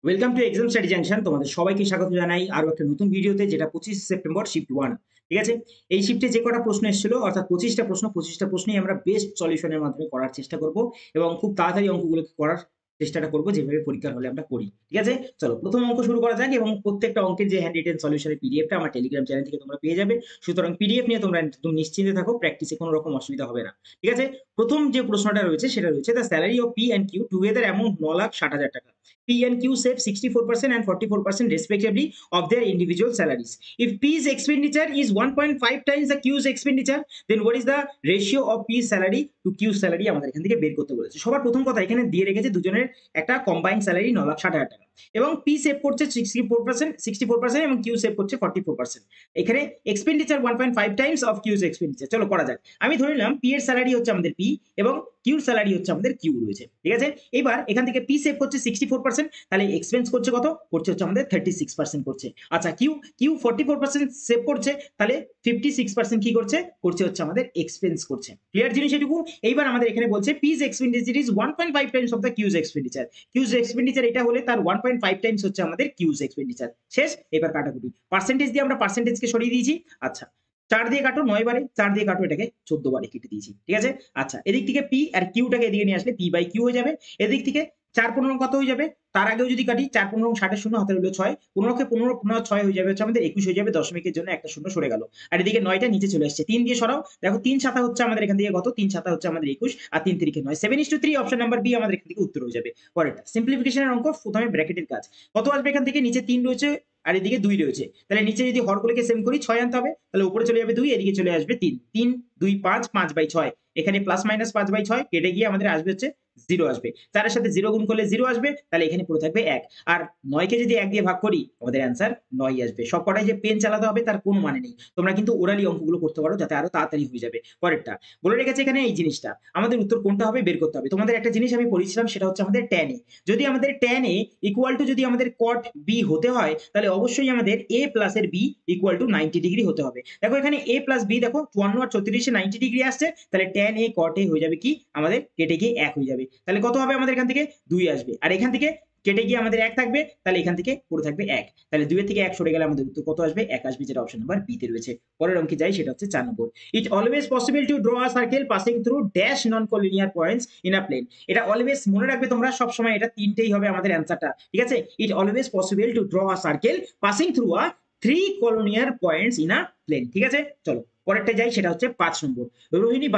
Welcome to exam study junction. তোমাদের সবাইকে স্বাগত জানাই আরো একটা নতুন ভিডিওতে, যেটা 25 সেপ্টেম্বর শিফট 1। ঠিক আছে, এই শিফটে যে কটা প্রশ্ন এসেছিল, অর্থাৎ 25টা প্রশ্নই আমরা বেস্ট সলিউশনের মাধ্যমে করার চেষ্টা করব এবং খুব তাড়াতাড়ি অঙ্কগুলোকে করার চেষ্টাটা করব, যেভাবে পরীক্ষার হলে আমরা করি। ঠিক আছে, চলো প্রথম অঙ্ক শুরু করা যাক। এবং প্রত্যেকটা অঙ্কের যে হ্যান্ড রিটেন সলিউশনের পিডিএফটা আমার টেলিগ্রাম চ্যানেল থেকে তোমরা পেয়ে যাবে। সুতরাং পিডিএফ নিয়ে তোমরা একদম নিশ্চিন্তে থাকো, প্র্যাকটিসে কোনো রকম অসুবিধা হবে না। ঠিক আছে, প্রথম যে প্রশ্নটা রয়েছে সেটা রয়েছে, the salary of P and Q together amount 9,60,000 টাকা। P and Q save 64% and 44% respectively of their individual salaries. If P's expenditure is 1.5 times the Q's expenditure, then what is the ratio of P's salary to Q's salary? আমাদের এখান থেকে বের করতে বলেছে। সবার প্রথম কথা, এখানে দিয়ে রেখেছে দুজনের একটা কম্বাইন্ড স্যালারি 9,60,000 টাকা, এবং P সেভ করছে 64% এবং Q সেভ করছে 44%। এখানে এক্সপেন্ডিচার 1.5 টাইমস অফ কিউজ এক্সপেন্ডিচার। চলো করা যাক। আমি ধরে নিলাম পি এর স্যালারি হচ্ছে আমাদের পি এবং কিউর স্যালারি হচ্ছে আমাদের কিউ রয়েছে। ঠিক আছে, এবার এখান থেকে পি সেভ করছে 64%, তাহলে এক্সপেন্স করছে কত? করছে হচ্ছে আমাদের 36% করছে। আচ্ছা, কিউ কিউ 44% সেভ করছে, তাহলে 56% কি করছে? করছে হচ্ছে আমাদের এক্সপেন্স করছে। ক্লিয়ার জিনিস এটুকু? এইবার আমাদের এখানে বলছে P's expenditure is 1.5 times of the Q's expenditure. Q's expenditure এটা হলে তার 1.5 টাইমস হচ্ছে আমাদের কিউজ এক্সপেন্ডিচার। শেষ। এবার কাটাকুটি পার্সেন্টেজ দিয়ে আমরা পার্সেন্টেজকে সরিয়ে দিয়েছি। আচ্ছা, 4 দিয়ে কাটো 9 বারে, 4 দিয়ে কাটো এটাকে 14 বারে কেটে দিয়েছি। ঠিক আছে, আচ্ছা এদিক থেকে পি আর কিউটাকে এদিকে নিয়ে আসলে পি বাই কিউ হয়ে যাবে। এদিক থেকে 4 15 কত হয়ে যাবে? তার আগেও যদি কাটি, 4 15 60 শূন্য হাতে হলো 6, 15কে 15 15 6 হয়ে যাবে হচ্ছে আমাদের 21 হয়ে যাবে। দশমিকের জন্য একটা শূন্য সরে গেল, আর এদিকে 9টা নিচে চলে আসছে। 3 দিয়ে সরাও, দেখো 3 7 হচ্ছে আমাদের এখান থেকে কত? 3 7 হচ্ছে আমাদের 21, আর 3 3 9, 7:3। অপশন নাম্বার বি আমাদের এখান থেকে উত্তর হয়ে যাবে। পরেরটা সিম্পলিফিকেশনের অঙ্ক, প্রথমে ব্র্যাকেটের কাজ। কত আসবে এখান থেকে? নিচে 3 রয়েছে আর এদিকে 2 রয়েছে, তাহলে নিচে যদি হরগুলোকে সেম করি 6 আনতে হবে, তাহলে উপরে চলে যাবে 2, এদিকে চলে আসবে 3। 3 2 5, 5/6। এখানে প্লাস মাইনাস 5/6 কেটে গিয়ে আমাদের আসবে হচ্ছে 0 আসবে। 4 এর সাথে 0 গুণ করলে 0 আসবে, তাহলে এখানে পড়ে থাকবে 1। আর 9 কে যদি 1 দিয়ে ভাগ করি, আমাদের অ্যান্সার 9 আসবে। সবকটাই যে পেন চালাতে হবে তার কোনো মানে নেই, তোমরা কিন্তু ওরালি অঙ্কগুলো করতে পারো, যাতে আরো তাড়াতাড়ি হয়ে যাবে। পরেরটা বলে রেখেছে এখানে এই জিনিসটা, আমাদের উত্তর কোনটা হবে বের করতে হবে। তোমাদের একটা জিনিস আমি পড়েছিলাম, সেটা হচ্ছে আমাদের tan a। যদি আমাদের tan a ইকুয়াল টু যদি আমাদের cot b হতে হয়, তাহলে অবশ্যই আমাদের a প্লাস এর b ইকুয়াল টু 90 ডিগ্রি হতে হবে। দেখো এখানে a প্লাস b, দেখো 54 আর 34 90 ডিগ্রি আসছে, তাহলে tan a cot a হয়ে যাবে কি আমাদের? কেটে গিয়ে 1 হয়ে যাবে। তাহলে কত হবে আমাদের? এখান থেকে 2 আসবে, আর এখান থেকে কেটে গিয়ে আমাদের 1 থাকবে, তাহলে এখান থেকে পড়ে থাকবে 1। তাহলে 2 এর থেকে 1 সরে গেলে আমাদের উত্তর কত আসবে? 1 আসবে, যেটা অপশন নাম্বার বি তে রয়েছে। পরের অঙ্কে যাই, সেটা হচ্ছে 4 নম্বর। It always possible to draw a circle passing through dash non collinear points in a plane. এটা অলওয়েজ মনে রাখবে তোমরা সব সময়, এটা তিনটেই হবে আমাদের অ্যানসারটা। ঠিক আছে, ইট always possible to draw a circle passing through a 3 collinear points in a plane। ঠিক আছে, চলো পরেরটা যাই, সেটা হচ্ছে 5 নম্বর। Rohini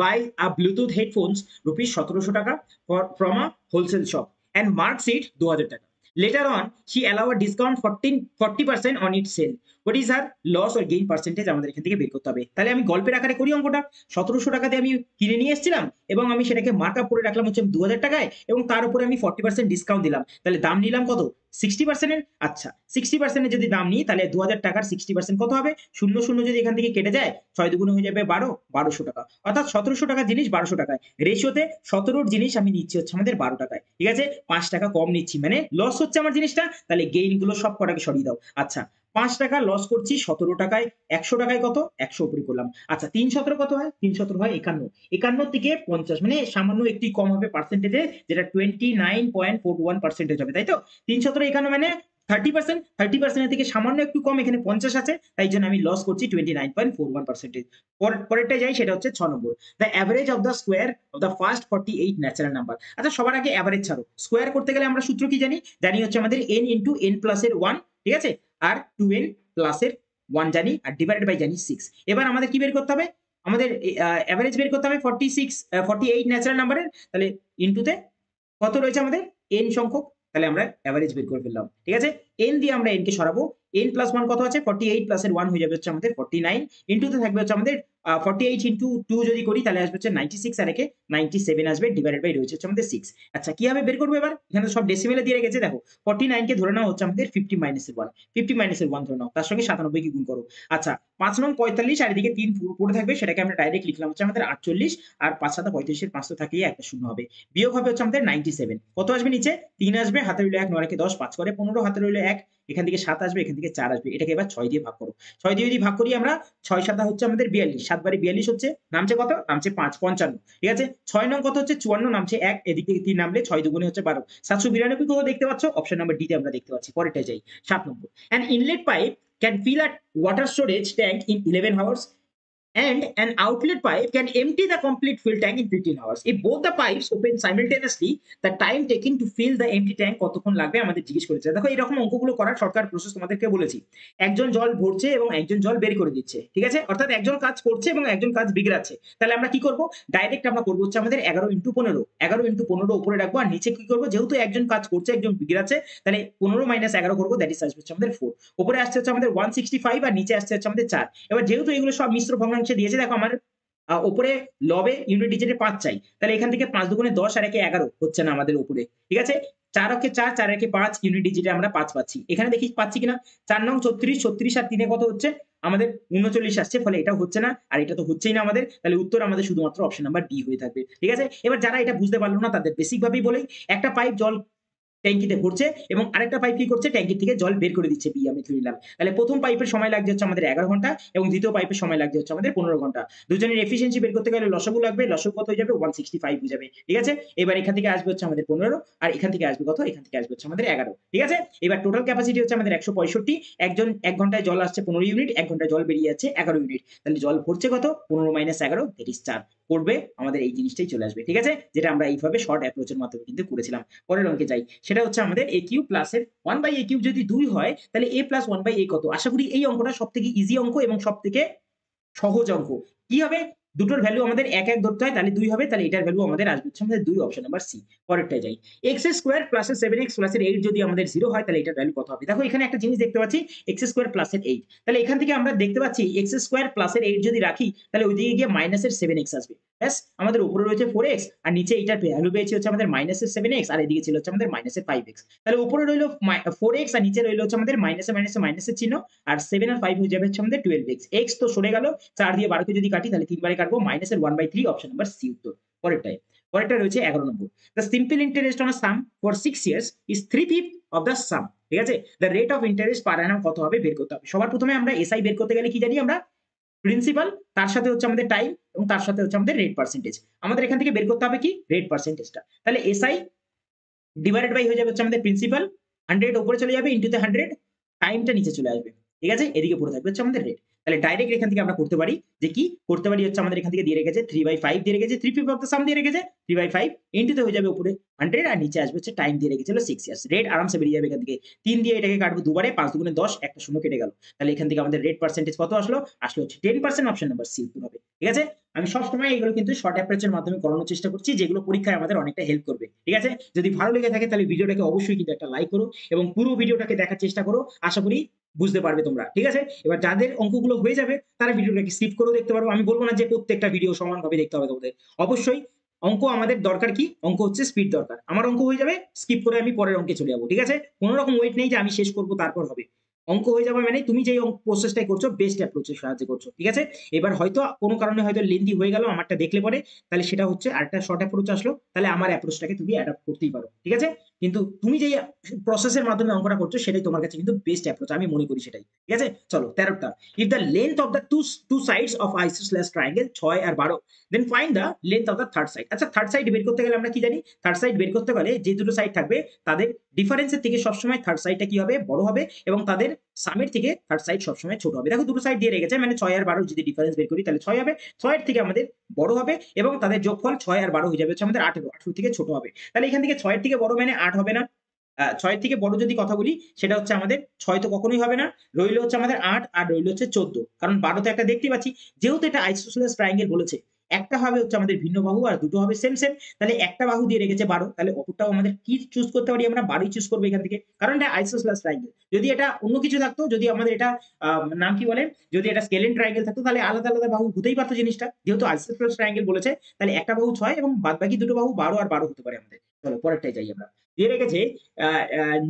buy a Bluetooth headphones rupees 1700 টাকা from a wholesale shop and marks it 2000 টাকা। Later on, she allow a discount 40% on its sale. What is her loss or gain percentage? আমাদের এখান থেকে বের করতে হবে। তাহলে আমি গল্পের আকারে করি অঙ্কটা। 1700 টাকা দিয়ে আমি কিনে নিয়ে এসেছিলাম, এবং আমি সেটাকে মার্ক আপ করে রাখলাম হচ্ছে 2000 টাকায়, এবং তার উপরে আমি 40% ডিসকাউন্ট দিলাম। তাহলে দাম নিলাম কত? 60% এর। আচ্ছা, 60% এর যদি দাম নিই, তাহলে 2000 টাকার 60% কত হবে? শূন্য শূন্য যদি এখান থেকে কেটে যায়, 6 দুগুণে হয়ে যাবে 12, 1200 টাকা। অর্থাৎ 1700 টাকার জিনিস 1200 টাকায়। রেশিওতে 17র জিনিস আমি নিচ্ছি হচ্ছে আমাদের 12 টাকায়। ঠিক আছে, 5 টাকা কম নিচ্ছি, মানে লস হচ্ছে আমার জিনিসটা। তাহলে গেইন গুলো সব কটাকে সরিয়ে দাও। আচ্ছা, 5 টাকা লস করছি 17 টাকায়, 100 টাকায় কত? 100 উপরে করলাম। আচ্ছা, 3 17 কত হয়? 3 17 হয় 51। 51 থেকে 50, মানে সামান্য একটি কম হবে পার্সেন্টেজে, যেটা 29.41% হবে, তাই তো? 3 17 51 মানে 30%। 30% থেকে সামান্য একটু কম, এখানে 50 আছে, তাই জন্য আমি লস করছি 29.41%। পরেরটা যাই, সেটা হচ্ছে 6 নম্বর। The average of the square of the first 48 natural number. আচ্ছা, সবার আগে অ্যাভারেজ ছাড়ো, স্কোয়ার করতে গেলে আমরা সূত্র কি জানি? জানি হচ্ছে আমাদের n ইন্টু n প্লাস এর 1। ঠিক আছে, আর 2n প্লাস এর 1 জানি, আর ডিভাইডেড বাই জানি 6। এবার আমাদের কি বের করতে হবে? আমাদের অ্যাভারেজ বের করতে হবে 48 ন্যাচারাল নাম্বারের, তাহলে ইনটুতে কত রয়েছে আমাদের? n সংখ্যক, তাহলে আমরা এভারেজ বের করে ফেললাম। ঠিক আছে, n দিয়ে আমরা n কে সরাবো। n প্লাস 1 কত আছে? 48 প্লাস এর 1 হয়ে যাবে হচ্ছে আমাদের 49। ইনটুতে থাকবে হচ্ছে আমাদের 48 ইনটু 2 যদি করি, তাহলে আসবে হচ্ছে 96, আর একে 97 আসবে, ডিভাইডেড বাই রয়েছে হচ্ছে আমাদের 6। আচ্ছা, কিভাবে বের করবো এবার? এখানে সব ডেসিমেলে দিয়ে রেখেছে, দেখো 49 কে ধরে নাও হচ্ছে আমাদের 50 মাইনাস এর 1, 50 মাইনাস এর 1 ধরে নাও, তার সঙ্গে 97 কে গুণ করো। আচ্ছা, 5 নং 45, আর এদিকে 3 পড়ে থাকবে, সেটাকে আমরা ডাইরেক্ট লিখলাম হচ্ছে আমাদের 48, আর 5 7 35 এর 5 তো থাকলেই একটা শূন্য হবে। বিয়োগ হবে হচ্ছে আমাদের 97। কত আসবে নিচে? 3 আসবে, হাতে রইল 1, 9 কে 10, 5 করে 15, হাতে রইল 1, এখান থেকে 7 আসবে, এখান থেকে 4 আসবে। এটাকে এবার 6 দিয়ে ভাগ করো। 6 দিয়ে যদি ভাগ করি আমরা 6 7 হচ্ছে আমাদের 42, 7 বারে 42 হচ্ছে, নামছে কত? নামছে 5, 55। ঠিক আছে? 6 নং কত হচ্ছে? 54, নামছে 1, এদিক থেকে 3 নামলে 6 দুগুণে হচ্ছে 12। 792 কত দেখতে পাচ্ছ? অপশন নাম্বার ডি তে আমরা দেখতে পাচ্ছি। পরেরটায় যাই। 7 নম্বর। An inlet pipe can fill a water storage tank in 11 hours and an outlet pipe can empty the complete fill tank in 15 hours. If both the pipes open simultaneously, the time taken to fill the empty tank কতক্ষণ লাগবে আমাদের জিজ্ঞেস করেছে। দেখো এরকম অঙ্কগুলো করার shortcut process তোমাদেরকে বলেছি। একজন জল ভরছে এবং একজন জল বের করে দিচ্ছে। ঠিক আছে? অর্থাৎ একজন কাজ করছে এবং একজন কাজ বিগড়াচ্ছে। তাহলে আমরা কি করব? ডাইরেক্ট আমরা করব হচ্ছে আমাদের 11 × 15, 11 × 15 উপরে রাখবো আর নিচে কি করব? যেহেতু একজন কাজ করছে একজন বিগড়াচ্ছে, তাহলে 15 - 11 করব, দ্যাট ইজ আসবে হচ্ছে আমাদের 4। উপরে আসছে হচ্ছে আমাদের 165 আর নিচে আসছে হচ্ছে আমাদের 4। এবার যেহেতু এগুলো সব মিশ্র ভগ্নাংশে দিয়েছে, দেখো আমার উপরে লবে ইউনিট ডিজিটে 5 চাই। তাহলে এখান থেকে 5 দুগুণে 10 আর 1 এ 11 হচ্ছে না আমাদের উপরে। ঠিক আছে? 4 অক্ষে 4, 4 একে 5, ইউনিট ডিজিটে আমরা 5 পাচ্ছি। এখানে দেখি পাচ্ছি কিনা? 4 নং 36, 36 আর 3 এ কত হচ্ছে? আমাদের 39 আসছে। ফলে এটা হচ্ছে না আর এটা তো হচ্ছেই না আমাদের। তাহলে উত্তর আমাদের শুধুমাত্র অপশন নাম্বার ডি হয়ে থাকবে। ঠিক আছে? এবার যারা এটা বুঝতে পারলো না তাদের বেসিক ভাবেই বলি, একটা পাইপ জল ট্যাঙ্কিতে ভরছে এবং আরেকটা পাইপ কি করছে? ট্যাঙ্কি থেকে জল বের করে দিচ্ছে, বি আমি ধরে নিলাম। তাহলে প্রথম পাইপের সময় লাগছে হচ্ছে আমাদের 11 ঘন্টা এবং দ্বিতীয় পাইপের সময় লাগছে হচ্ছে আমাদের 15 ঘন্টা। দুজনের এফিসিয়েন্সি বের করতে গেলে লসাগু লাগবে। লসাগু কত হয়ে যাবে? 165 হয়ে যাবে। ঠিক আছে? এবার এখান থেকে আসবে হচ্ছে আমাদের 15 আর এখান থেকে আসবে কত? এখান থেকে আসবে হচ্ছে আমাদের 11। ঠিক আছে? এবার টোটাল ক্যাপাসিটি হচ্ছে আমাদের 165। একজন 1 ঘন্টায় জল আসছে 15 ইউনিট, 1 ঘন্টায় জল বেরিয়ে যাচ্ছে 11 ইউনিট। তাহলে জল ভরছে কত? 15 - 11 দ্যাট ইজ 4। করবে আমাদের এই জিনিসটাই চলে আসবে। ঠিক আছে? যেটা আমরা এইভাবে শর্ট অ্যাপ্রোচ এর মাধ্যমে কিন্তু করেছিলাম। পরের অঙ্কে যাই। সেটা হচ্ছে আমাদের a কিউব প্লাস এর 1/a কিউব যদি 2 হয় তাহলে a প্লাস 1/a কত? আশা করি এই অঙ্কটা সবথেকে ইজি অঙ্ক এবং সবথেকে সহজ অঙ্ক। কি হবে? দুটোর ভ্যালু আমাদের ১ ১ ধরতে হয়, তাহলে ২ হবে। তাহলে এটার ভ্যালু আমাদের আসবে হচ্ছে আমাদের ২, অপশন নাম্বার সি। পরেরটায় যাই। x স্কয়ার প্লাস এর 7x প্লাস এর 8 যদি আমাদের 0 হয় তাহলে এটার ভ্যালু কত হবে? দেখো এখানে একটা জিনিস দেখতে পাচ্ছি, x স্কয়ার প্লাস এর 8। তাহলে এখান থেকে আমরা দেখতে পাচ্ছি x স্কয়ার প্লাস এর 8 যদি রাখি তাহলে ওইদিকে গিয়ে মাইনাস এর 7x আসবে। ব্যাস, আমাদের উপরে রয়েছে 4x আর নিচে এটার ভ্যালু পেয়েছি হচ্ছে আমাদের মাইনাস এর 7x আর এদিকে ছিল হচ্ছে আমাদের মাইনাস এর 5x। তাহলে উপরে রইলো 4x আর নিচে রইলো হচ্ছে আমাদের মাইনাসে মাইনাসে মাইনাসের চিহ্ন আর 7 আর 5 হয়ে যাবে হচ্ছে আমাদের 12x। x তো সরে গেল, 4 দিয়ে 12 কে যদি কাটি তাহলে 3 বারে কাটবো, মাইনাসের 1/3, অপশন নাম্বার সি উত্তর। পরেরটায়। পরেরটা রয়েছে 11 নম্বর। The simple interest on a sum for 6 years is 3/5 of the sum. ঠিক আছে? The rate of interest per annum কত হবে বের করতে হবে। সবার প্রথমে আমরা এসআই বের করতে গেলে কি জানি আমরা? প্রিন্সিপাল, তার সাথে হচ্ছে আমাদের টাইম এবং তার সাথে হচ্ছে আমাদের রেট পার্সেন্টেজ। আমাদের এখান থেকে বের করতে হবে কি? রেট পার্সেন্টেজটা। তাহলে এসআই ডিভাইডেড বাই হয়ে যাবে হচ্ছে আমাদের প্রিন্সিপাল, 100 উপরে চলে যাবে ইনটু দ্য 100, টাইমটা নিচে চলে আসবে। ঠিক আছে? এদিকে পড়ে থাকবে হচ্ছে আমাদের রেট। তাহলে ডাইরেক্ট এখান থেকে আমরা করতে পারি যে কি করতে পারি হচ্ছে আমাদের এখান থেকে দিয়ে রেখেছে 3/5 দিয়ে রেখেছে, 3/5 অফ দ্য সাম দিয়ে রেখেছে, 3/5 ইনটু তে হয়ে যাবে উপরে 100 আর নিচে আসবে হচ্ছে টাইম দিয়ে রেখেছিল 6 ইয়ার্স। রেট আরামসে বেরিয়ে যাবে এখান থেকে। 3 দিয়ে এটাকে কাটবো দুবারে, 5 দুগুণে 10, একটা শূন্য কেটে গেল। তাহলে এখান থেকে আমাদের রেট পার্সেন্টেজ কত আসলো? আসলো হচ্ছে 10%, অপশন নাম্বার সি উত্তর হবে। ঠিক আছে? আমি সবসময় এগুলো কিন্তু শর্ট অ্যাপ্রোচের মাধ্যমে করানোর চেষ্টা করছি, যেগুলো পরীক্ষায় আমাদের অনেকটা হেল্প করবে। ঠিক আছে? যদি ভালো লেগে থাকে তাহলে ভিডিওটাকে অবশ্যই কিন্তু একটা লাইক করো এবং পুরো ভিডিওটাকে দেখার চেষ্টা করো। আশা করি বুঝতে পারবে তোমরা। ঠিক আছে? এবার যাদের অঙ্কগুলো হয়ে যাবে তারা ভিডিওটাকে স্কিপ করেও দেখতে পারো। আমি বলবো না যে প্রত্যেকটা ভিডিও সমানভাবে দেখতে হবে তোমাদের। অবশ্যই অঙ্ক আমাদের দরকার কি? অঙ্ক হচ্ছে স্পিড দরকার। আমার অঙ্ক হয়ে যাবে, স্কিপ করে আমি পরের অঙ্কে চলে যাবো। ঠিক আছে? কোন রকম ওয়েট নেই যে আমি শেষ করব তারপর হবে। অঙ্ক হয়ে যাবে মানে তুমি যেই প্রসেসটাই করছো বেস্ট অ্যাপ্রোচের সাহায্যে করছো। ঠিক আছে? এবার হয়তো কোনো কারণে হয়তো লেন্দি হয়ে গেল আমারটা দেখলে পরে, তাহলে সেটা হচ্ছে আরেকটা শর্ট অ্যাপ্রোচ আসলো, তাহলে আমার অ্যাপ্রোচটাকে তুমি অ্যাডপ্ট করতেই পারো। ঠিক আছে? কিন্তু তুমি যেই প্রসেসের মাধ্যমে অঙ্কটা করছো সেটাই তোমার কাছে কিন্তু বেস্ট অ্যাপ্রোচ, আমি মনে করি সেটাই। ঠিক আছে? চলো 13টা। If the length of the two sides of isosceles triangle 6 আর 12, then find the length of the third side. আচ্ছা, থার্ড সাইড বের করতে গেলে আমরা কি জানি? থার্ড সাইড বের করতে গেলে যে দুটো সাইড থাকবে তাদের ডিফারেন্সের থেকে সবসময় থার্ড সাইডটা কি হবে? বড় হবে এবং তাদের সামের থেকে থার্ড সাইড সবসময় ছোট হবে। দেখো দুটো সাইড দিয়ে রেখেছে, মানে 6 আর 12 যদি ডিফারেন্স বের করি তাহলে 6 হবে। 6 এর থেকে আমাদের বড় হবে এবং তাদের যোগফল 6 আর 12 হয়ে যাবে হচ্ছে আমাদের 18, 18 থেকে ছোট হবে। তাহলে এখান থেকে 6 এর থেকে বড় মানে 8 হবে না। 6 এর থেকে বড় যদি কথা বলি সেটা হচ্ছে আমাদের 6 তো কখনোই হবে না। রইল হচ্ছে আমাদের 8 আর রইল হচ্ছে 14। কারণ 12 তো একটা দেখতেই পাচ্ছি। যেহেতু এটা আইসোসেলেস ট্রায়াঙ্গেল বলেছে, একটা হবে হচ্ছে আমাদের ভিন্ন বাহু আর দুটো হবে সেম সেম। তাহলে একটা বাহু দিয়ে রেখেছে 12, তাহলে অপরটাও আমাদের কি চুজ করতে পারি? আমরা 12ই চুজ করব এখান থেকে। কারণ এটা আইসোসেলেস ট্রায়াঙ্গেল। যদি এটা অন্য কিছু থাকতো, যদি আমাদের এটা নাম কি বলে? যদি এটা স্কেলেন ট্রায়াঙ্গেল থাকতো তাহলে আলাদা আলাদা বাহু হতেই পারতো জিনিসটা। যেহেতু আইসোসেলেস ট্রায়াঙ্গেল বলেছে তাহলে একটা বাহু 6 এবং বাদবাকি দুটো বাহু 12 আর 12 হতে পারে আমাদের। চলো পরেরটায় যাই আমরা। দিয়ে রেখেছে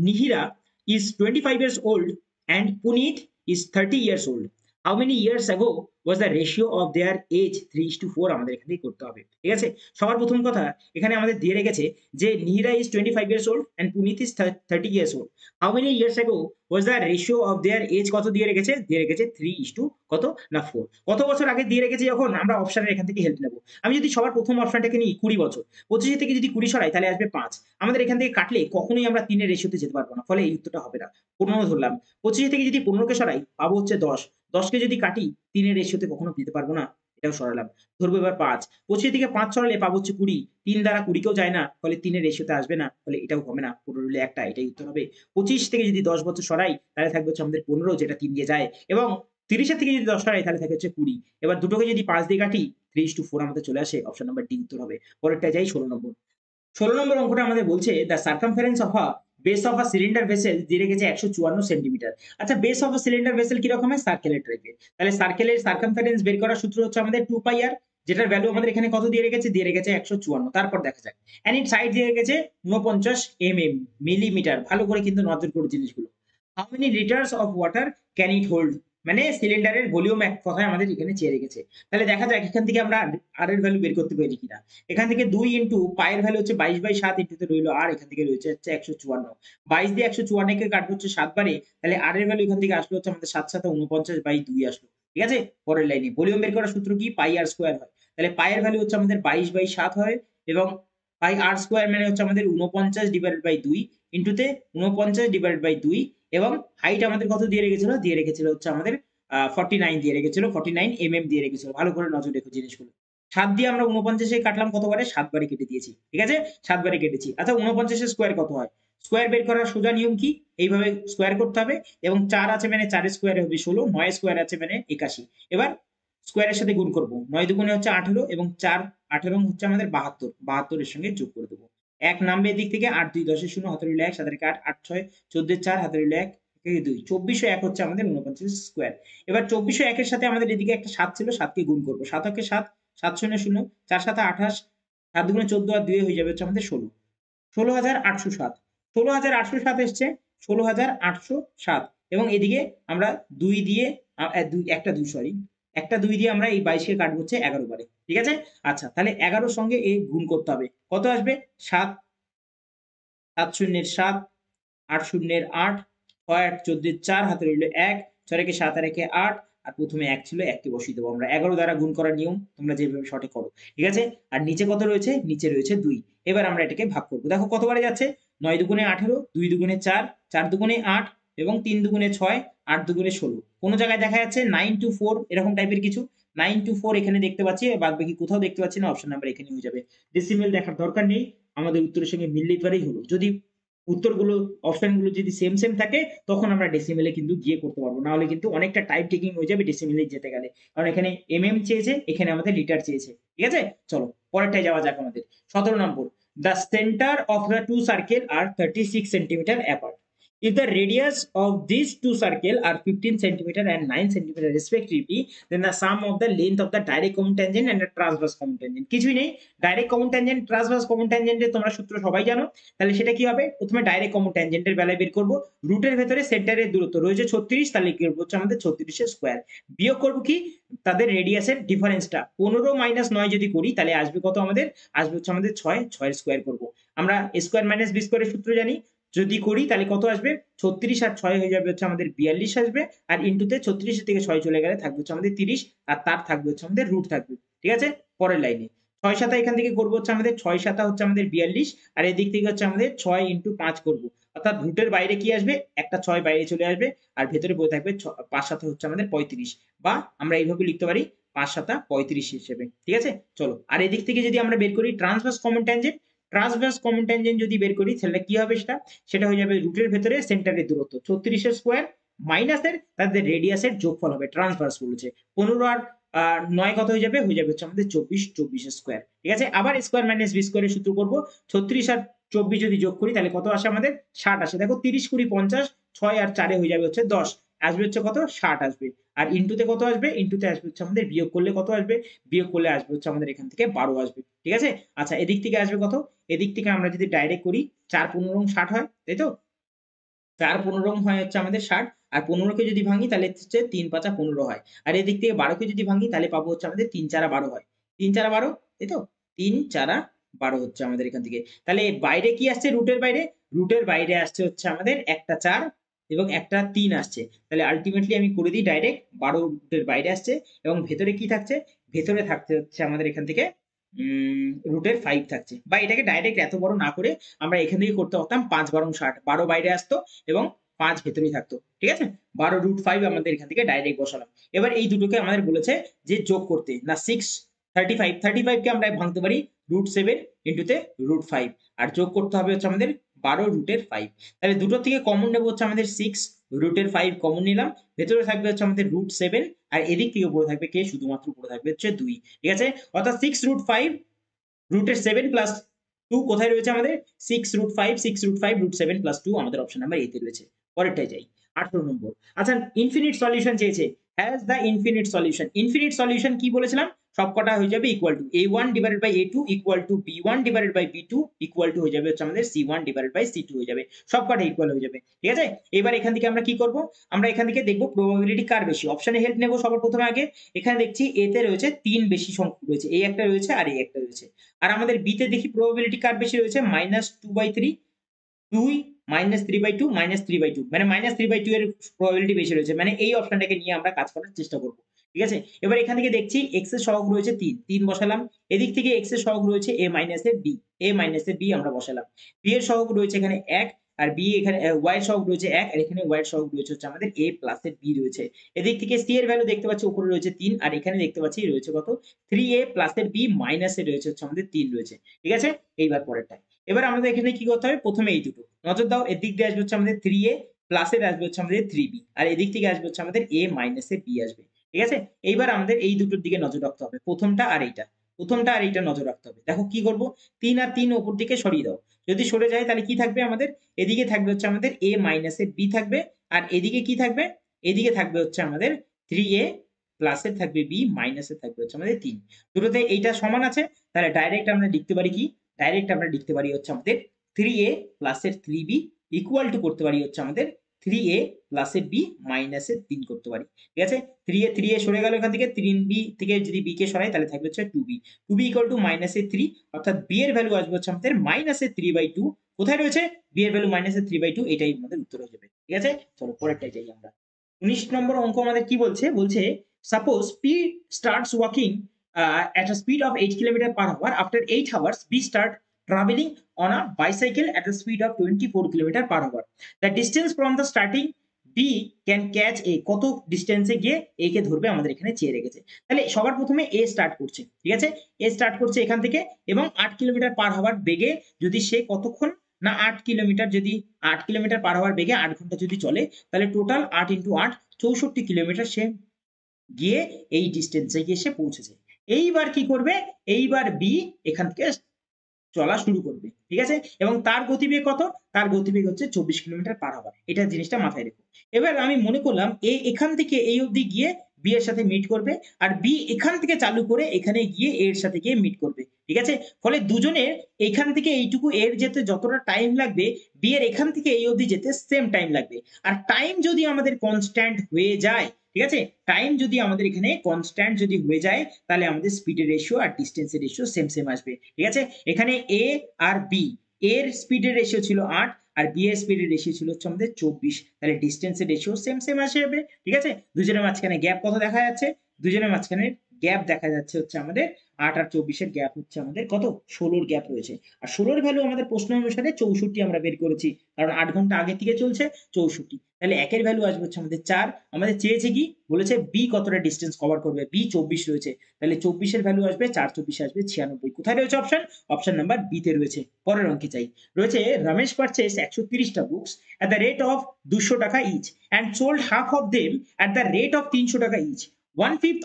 Nihira is 25 years old and Puneet is 30 years old. How many years ago was the ratio of their age 3:4? আমাদের এখান থেকে করতে হবে। ঠিক আছে? সবার প্রথম কথা এখানে আমাদের দিয়ে রেখেছে যে Nihira is 25 years old and Puneet is 30 years old. How many years ago was the ratio of their age কত দিয়ে রেখেছে? দিয়ে রেখেছে 3 কত না 4। কত বছর আগে দিয়ে রেখেছে যখন আমরা অপশনের এখান থেকে হেল্প নেব। আমি যদি সবার প্রথম অপশনটাকে নিই 20 বছর। 25 থেকে যদি 20 সরাই তাহলে আসবে 5। আমাদের এখান থেকে কাটলে কখনোই আমরা 3 এর রেশিওতে যেতে পারব না। ফলে এই উত্তরটা হবে না। 15 ধরলাম। 25 থেকে যদি 15 কে সরাই পাবো হচ্ছে 10। 10 কে যদি কাটি 3 এর রেশিওতে কখনো যেতে পারব না। এটাও সরালাম। ধরবো এবার 5। 25 থেকে 5 সরালে পাবো হচ্ছে 20। 3 দ্বারা 20 কেও যায় না। ফলে 3 এর রেশিওতে আসবে না। ফলে এটাও হবে না। পুরো রইল একটা। এটাই উত্তর হবে। 25 থেকে যদি 10 বছর সরাই তাহলে থাকবে হচ্ছে আমাদের 15 যেটা 3 দিয়ে যায় এবং 30 এর থেকে যদি 10 সরাই তাহলে থাকে হচ্ছে 20। এবার দুটোকে যদি 5 দিয়ে কাটি 3:4 আমাদের চলে আসে। অপশন নাম্বার ডি উত্তর হবে। পরেরটায় যাই 16 নম্বর। 16 নম্বর অঙ্কটা আমাদের বলছে the circumference of a base of a cylinder vessel দিয়ে রেখেছে 154 সেন্টিমিটার। আচ্ছা base of a cylinder vessel কিরকম হয়? সার্কেলের টাইপের। তাহলে সার্কেলের সার্কামফারেন্স বের করার সূত্র হচ্ছে আমাদের 2 পাই আর, যেটার ভ্যালু আমাদের এখানে কত দিয়ে রেখেছে? দিয়ে রেখেছে 154। তারপর দেখা যাক। এন্ড ইট সাইড দিয়ে রেখেছে 49 মিলিমিটার। ভালো করে কিন্তু নজর করো জিনিসগুলো। How many লিটারস of water can it hold? মানে সিলিন্ডারের ভলিউম এক কথায় আমাদের এখানে চেয়ে রেখেছে। তাহলে দেখা যাক এখান থেকে আমরা আর এর ভ্যালু বের করতে পারি কিনা। এখান থেকে 2 ইনটু পায়ের ভ্যালু হচ্ছে 22/7 ইনটুতে রইল আর, এখান থেকে রয়েছে হচ্ছে 154। 22 দিয়ে 154 কে কাটবো হচ্ছে 7 বারে, তাহলে আর এর ভ্যালু এখান থেকে আসলো হচ্ছে আমাদের 7 7 49/2 আসলো। ঠিক আছে? পরের লাইনে ভলিউম বের করার সূত্র কি? পাই আর স্কয়ার হয়। তাহলে পায়ের ভ্যালু হচ্ছে আমাদের 22/7 হয় এবং পাই আর স্কয়ার মানে হচ্ছে আমাদের 49/2 ইনটুতে 49/2 এবং হাইট আমাদের কত দিয়ে রেখেছিল? দিয়ে রেখেছিল হচ্ছে আমাদের 49 দিয়ে রেখেছিল। 49 দিয়ে রেখেছিল। ভালো করে নজর রেখো জিনিসগুলো। ৭ দিয়ে আমরা ৪৯ এ কাটলাম কত বারে? ৭ বারে কেটে দিয়েছি। ঠিক আছে? ৭ বারে কেটেছি। আচ্ছা ৪৯ এর স্কয়ার কত হয়? স্কয়ার বের করার সোজা নিয়ম কি? এইভাবে স্কয়ার করতে হবে এবং ৪ আছে মানে ৪ এর স্কয়ারে হবে ১৬, ৯ স্কয়ার আছে মানে ৮১। এবার স্কয়ারের সাথে গুণ করব। ৯ দুগুণে হচ্ছে ১৮ এবং ৪ ১৮ হচ্ছে আমাদের ৭২। ৭২ এর সঙ্গে যোগ করে দেব। ১ নামবে এদিক থেকে ৮ ২ ১০ এর ০ হাতে রইল ১ ৭ এর ৮ ৮ ৬ ১৪ এর ৪ হাতে রইল ১ এই ২ ২৪০১ হচ্ছে আমাদের ৪৯ স্কয়ার। এবার ২৪০১ এর সাথে আমাদের এদিকে একটা ৭ ছিল, ৭ কে গুণ করব। ৭ একে ৭, ৭ শূন্য ০, ৪ ৭ ২৮, ৭ দুগুণে ১৪ আর ২ হয়ে যাবে হচ্ছে আমাদের ১৬। ১৬,৮০৭। ১৬,৮০৭ এসছে। ১৬,৮০৭ এবং এদিকে আমরা ২ দিয়ে একটা ২ সরি। একটা ২ দিয়ে আমরা এই ২২ কে কাটবো হচ্ছে ১১ বারে। ঠিক আছে? আচ্ছা তাহলে ১১ র সঙ্গে এই গুণ করতে হবে। কত আসবে? ৭, ৭ শূন্যের ৭, ৮ শূন্যের ৮, ৬ ৮ ১৪ এর ৪ হাতে রইল ১, ৬ একে ৭ আর একে ৮ আর প্রথমে ১ ছিল ১ কে বসিয়ে দেব আমরা। ১১ দ্বারা গুণ করার নিয়ম তোমরা যেভাবে শর্টে করো। ঠিক আছে? আর নিচে কত রয়েছে? নিচে রয়েছে ২। এবার আমরা এটাকে ভাগ করব। দেখো কতবারে যাচ্ছে? ৯ দুগুণে ১৮, ২ দুগুণে ৪, ৪ দুগুণে ৮ এবং ৩ দুগুণে ৬, ৮ দুগুণে ১৬। কোন জায়গায় দেখা যাচ্ছে 9 to 4 এরকম টাইপের কিছু। 9 to 4 এখানে দেখতে পাচ্ছি। বাদবাকি কোথাও দেখতে পাচ্ছি না। অপশন নাম্বার এখানেই হয়ে যাবে। ডেসিমেল দেখার দরকার নেই। আমাদের উত্তরের সঙ্গে মিললেই পারেই হলো। যদি উত্তরগুলো অপশনগুলো যদি সেম থাকে তখন আমরা ডেসিমেলে কিন্তু গিয়ে করতে পারবো। না হলে কিন্তু অনেকটা টাইম টেকিং হয়ে যাবে ডেসিমেলে যেতে গেলে। কারণ এখানে চেয়েছে, এখানে আমাদের লিটার চেয়েছে। ঠিক আছে? চলো পরেরটায় যাওয়া যাক আমাদের। ১৭ নম্বর। The center of the two circle are 36 centimeter apart. If the radius of these two circle are 15 centimeter and 9 centimeter respectively, then the sum of the length of the direct common tangent and the transverse common tangent. কিছুই নেই। Direct common tangent, transverse common ট্যানজেন্টের তোমরা সূত্র সবাই জানো। তাহলে সেটা কি হবে? প্রথমে ডাইরেক্ট কমন ট্যানজেন্টের বেলায় বের করব। রুটের ভেতরে সেন্টারের দূরত্ব রয়েছে ৩৬, তাহলে কি করব হচ্ছে আমাদের ৩৬ এর স্কয়ার। বিয়োগ করব কি? তাদের রেডিয়াসের ডিফারেন্সটা। ১৫ মাইনাস ৯ যদি করি তাহলে আসবে কত আমাদের? আসবে হচ্ছে আমাদের ৬, ৬ এর স্কয়ার করব। আমরা স্কয়ার মাইনাস বি স্কয়ারের সূত্র জানি। যদি করি তাহলে কত আসবে? ৩৬ আর ৬ হয়ে যাবে হচ্ছে আমাদের ৪২ আসবে। আর ইনটুতে ৩৬ থেকে ৬ চলে গেলে থাকবে হচ্ছে আমাদের ৩০ আর তার থাকবে হচ্ছে আমাদের রুট থাকবে। ঠিক আছে? পরের লাইনে ৬ ৭ এখান থেকে করব হচ্ছে আমাদের ৬ ৭ হচ্ছে আমাদের ৪২ আর এদিক থেকে হচ্ছে আমাদের ৬ ইনটু ৫ করব। অর্থাৎ রুটের বাইরে কি আসবে? একটা ৬ বাইরে চলে আসবে আর ভেতরে পড়ে থাকবে ৫ ৭ হচ্ছে আমাদের ৩৫ বা আমরা এইভাবে লিখতে পারি ৫ ৭ ৩৫ হিসেবে। ঠিক আছে? চলো। আর এদিক থেকে যদি আমরা বের করি transverse common tangent, transverse common tangent যদি বের করি তাহলে কি হবে সেটা? সেটা হয়ে যাবে রুটের ভেতরে সেন্টারের দূরত্ব ৩৬ এর স্কয়ার মাইনাসের তাদের রেডিয়াসের যোগফল হবে। ট্রান্সভার্স বলেছে। ১৫ আর ৯ কত হয়ে যাবে? হয়ে যাবে হচ্ছে আমাদের ২৪, ২৪ এর স্কয়ার। ঠিক আছে? আবার স্কয়ার মাইনাস বি স্কয়ার এর সূত্র করব। ৩৬ আর ২৪ যদি যোগ করি তাহলে কত আসে আমাদের? ৬০ আসে। দেখো ৩০ ২০ ৫০, ৬ আর ৪ এ হয়ে যাবে হচ্ছে ১০। আসবে হচ্ছে কত? ৬০ আসবে। আর ইনটুতে কত আসবে? ইনটুতে আসবে হচ্ছে আমাদের বিয়োগ করলে কত আসবে? বিয়োগ করলে আসবে হচ্ছে আমাদের এখান থেকে ১২ আসবে। ঠিক আছে? আচ্ছা এদিক থেকে আসবে কত? এদিক থেকে আমরা যদি ডাইরেক্ট করি ৪ ১৫ ৬০ হয়। তাই তো? ৪ ১৫ হয় হচ্ছে আমাদের ৬০ আর ১৫ কে যদি ভাঙি তাহলে হচ্ছে ৩ ৫ ১৫ হয়। আর এদিক থেকে ১২ কে যদি ভাঙি তাহলে পাবো হচ্ছে আমাদের ৩ ৪ ১২ হয়। ৩ ৪ ১২ তাই তো? ৩ ৪ ১২ হচ্ছে আমাদের এখান থেকে। তাহলে বাইরে কি আসছে রুটের বাইরে? রুটের বাইরে আসছে হচ্ছে আমাদের একটা ৪ এবং একটা 3 আসছে। তাহলে আল্টিমেটলি আমি করে দিই ডাইরেক্ট 12 রুটের বাইরে আসছে এবং ভেতরে কি থাকছে? ভেতরে থাকতে হচ্ছে আমাদের এখান থেকে রুটের 5 থাকছে। বা এটাকে ডাইরেক্ট এত বড় না করে আমরা এখান থেকে করতে পারতাম ৫ বারং ৬০। ১২ বাইরে আসতো এবং ৫ ভেতরেই থাকতো। ঠিক আছে? 12√5 আমাদের এখান থেকে ডাইরেক্ট বসালাম। এবার এই দুটোকে আমাদের বলেছে যে যোগ করতে। না 6 35, 35 কে আমরা ভাঙতে পারি √7 ইন্টুতে √5 আর যোগ করতে হবে হচ্ছে আমাদের 12√5। তাহলে দুটো থেকে কমন নেব হচ্ছে আমাদের 6 √5 কমন নিলাম। ভেতরে থাকবে হচ্ছে আমাদের √7 আর এদিক থেকে উপরে থাকবে কে? শুধুমাত্র উপরে থাকবে হচ্ছে 2। ঠিক আছে? অর্থাৎ 6√5 রুটের 7 প্লাস 2 কোথায় রয়েছে আমাদের? 6√5, 6√5 √7 প্লাস 2 আমাদের অপশন নাম্বার এ তে রয়েছে। পরেরটায় যাই। 18 নম্বর। আচ্ছা ইনফিনিট সলিউশন চেয়েছে। Has the infinite solution. Infinite solution কি বলেছিলাম? সবকটা হয়ে যাবে equal to a1 divided by a2 equal to b1 divided by b2 equal to হয়ে যাবে হচ্ছে আমাদের c1 ডিভাইডেড বাই c2 হয়ে যাবে। সবকটা ইকুয়াল হয়ে যাবে। ঠিক আছে? এবার এখান থেকে আমরা কি করব? আমরা এখান থেকে দেখব প্রবাবিলিটি কার বেশি। অপশনে হেল্প নেব সবার প্রথমে আগে। এখানে দেখছি a তে রয়েছে 3 বেশি সংখ্যক রয়েছে। a একটা রয়েছে আর a একটা রয়েছে। আর আমাদের b তে দেখি প্রবাবিলিটি কার বেশি রয়েছে? -2/3 2 -3/2 -3/2 মানে -3/2 এর প্রবাবিলিটি বেশি রয়েছে। মানে এই অপশনটাকে নিয়ে আমরা কাজ করার চেষ্টা করব। ঠিক আছে? এবার এখান থেকে দেখছি x এর সহগ রয়েছে 3, 3 বসালাম। এদিক থেকে x এর সহগ রয়েছে a মাইনাস এর b, a মাইনাস এর b আমরা বসালাম। b এর সহগ রয়েছে এখানে 1 আর b এখানে y এর সহগ রয়েছে 1 আর এখানে y এর সহগ রয়েছে হচ্ছে আমাদের a প্লাস এর b রয়েছে। এদিক থেকে c এর ভ্যালু দেখতে পাচ্ছি উপরে রয়েছে 3 আর এখানে দেখতে পাচ্ছি রয়েছে কত? 3a প্লাস এর b মাইনাস এ রয়েছে হচ্ছে আমাদের 3 রয়েছে। ঠিক আছে? এইবার পরেরটা। এবার আমাদের এখানে কি করতে হবে? প্রথমে এই দুটো। নজর দাও এদিক দিয়ে আসবে হচ্ছে আমাদের 3a প্লাস এর আসবে হচ্ছে আমাদের 3b আর এদিক থেকে আসবে হচ্ছে আমাদের a মাইনাস এর b আসবে। ঠিক আছে? এইবার আমাদের এই দুটোর দিকে নজর রাখতে হবে। প্রথমটা আর এইটা। প্রথমটা আর এইটা নজর রাখতে হবে। দেখো কি করব? 3 আর 3 উপর দিকে সরিয়ে দাও। যদি সরে যায় তাহলে কি থাকবে আমাদের? এদিকে থাকবে হচ্ছে আমাদের a মাইনাস এর b থাকবে আর এদিকে কি থাকবে? এদিকে থাকবে হচ্ছে আমাদের 3a প্লাস এর থাকবে b মাইনাস এর থাকবে হচ্ছে আমাদের 3। দুটোতে এইটা সমান আছে তাহলে ডাইরেক্ট আমরা লিখতে পারি কি? ডাইরেক্ট আমরা লিখতে পারি হচ্ছে আমাদের 3a প্লাস এর 3b ইকুয়াল টু করতে পারি হচ্ছে আমাদের 3a প্লাস এর b মাইনাস এর 3 করতে পারি। ঠিক আছে? 3a সরে গেল এখান থেকে 3b থেকে যদি b কে সরাই তাহলে থাকবে হচ্ছে 2b। 2b equal to minus এর 3 অর্থাৎ b এর ভ্যালু আসবে হচ্ছে আমাদের মাইনাস এর 3/2। কোথায় রয়েছে? b এর ভ্যালু মাইনাস এর 3/2 এটাই আমাদের উত্তর হয়ে যাবে। ঠিক আছে? চলো পরেরটায় যাই আমরা। 19 নম্বর অঙ্ক আমাদের কি বলছে? বলছে suppose p starts walking at a speed of 8 km per hour. After 8 hours, B start traveling on a bicycle at a speed of 24 km per hour. The distance from the starting B can catch A কত ডিস্টেন্সে গিয়ে A কে ধরবে আমাদের এখানে চেয়ে রেখেছে। তাহলে সবার প্রথমে A স্টার্ট করছে। ঠিক আছে? A স্টার্ট করছে এখান থেকে এবং 8 কিলোমিটার পার হাওয়ার বেগে যদি সে কতক্ষণ না 8 কিলোমিটার যদি 8 কিলোমিটার পার হাওয়ার বেগে 8 ঘন্টা যদি চলে তাহলে টোটাল 8 ইনটু 8 64 কিলোমিটার সে গিয়ে এই ডিস্টেন্সে গিয়ে সে পৌঁছেছে। এইবার কি করবে? এইবার বি এখান থেকে চলা শুরু করবে। ঠিক আছে? এবং তার গতিবেগ কত? তার গতিবেগ হচ্ছে 24 কিলোমিটার পার আওয়ার। এটা জিনিসটা মাথায় রেখো। এবার আমি মনে করলাম এ এখান থেকে এই অবধি গিয়ে বি এর সাথে মিট করবে আর বি এখান থেকে চালু করে এখানে গিয়ে এ এর সাথে গিয়ে মিট করবে। ঠিক আছে? ফলে দুজনের এখান থেকে এইটুকু এর যেতে যতটা টাইম লাগবে বি এর এখান থেকে এই অবধি যেতে সেম টাইম লাগবে। আর টাইম যদি আমাদের কনস্ট্যান্ট হয়ে যায়, ঠিক আছে? টাইম যদি আমাদের এখানে কনস্ট্যান্ট যদি হয়ে যায় তাহলে আমাদের স্পিডের রেশিও আর ডিসটেন্সের রেশিও সেম সেম আসবে। ঠিক আছে? এখানে এ আর বি এর স্পিডের রেশিও ছিল 8 আর বি এর স্পিডের রেশিও ছিল হচ্ছে আমাদের 24। তাহলে ডিসটেন্সের রেশিও সেম সেম আসবে। ঠিক আছে? দুজনের মাঝখানে গ্যাপ কত দেখা যাচ্ছে? দুজনের মাঝখানে গ্যাপ দেখা যাচ্ছে হচ্ছে আমাদের 8 আর 24 এর গ্যাপ হচ্ছে আমাদের কত? 16 র গ্যাপ রয়েছে। আর 16 এর ভ্যালু আমাদের প্রশ্ন অনুসারে 64 আমরা বের করেছি। কারণ 8 ঘন্টা আগে থেকে চলছে 64। তাহলে একের ভ্যালু আসবে হচ্ছে আমাদের 4। আমাদের চেয়েছে কি? বলেছে বি কতটা ডিসটেন্স কভার করবে? বি 24 রয়েছে। তাহলে 24 এর ভ্যালু আসবে 4 24 আসবে 96। কোথায় রয়েছে অপশন? অপশন নাম্বার বি তে রয়েছে। পরের অঙ্কে চাই। রয়েছে রমেশ পারচেজ 130 টা books at the rate of 200 টাকা each and sold half of them at the rate of 300 টাকা each. 1/5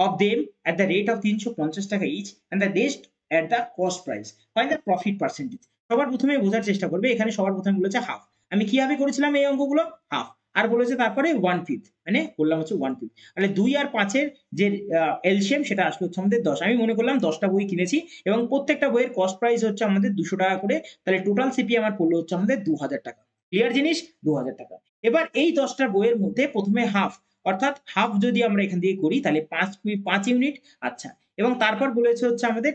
of them at the rate of 350 টাকা each and the rest at the cost price. Find the profit percentage. সবার প্রথমে বোঝার চেষ্টা করবে। এখানে সবার প্রথমে বলেছে হাফ। আমি কিভাবে করেছিলাম এই অঙ্কগুলো? হাফ। আর বলেছে তারপরে 1/5 মানে করলাম হচ্ছে 1/5। তাহলে 2 আর 5 এর যে এলসিএম সেটা আসলে হচ্ছে আমাদের 10। আমি মনে করলাম 10 টা বই কিনেছি এবং প্রত্যেকটা বইয়ের কস্ট প্রাইস হচ্ছে আমাদের 200 টাকা করে। তাহলে টোটাল সিপি আমার পড়লো হচ্ছে আমাদের 2000 টাকা। ক্লিয়ার জিনিস? 2000 টাকা। এবার এই 10 টা বইয়ের মধ্যে প্রথমে হাফ অর্থাৎ হাফ যদি আমরা এখান থেকে করি তাহলে 5 ইউনিট। আচ্ছা এবং তারপর বলেছে হচ্ছে আমাদের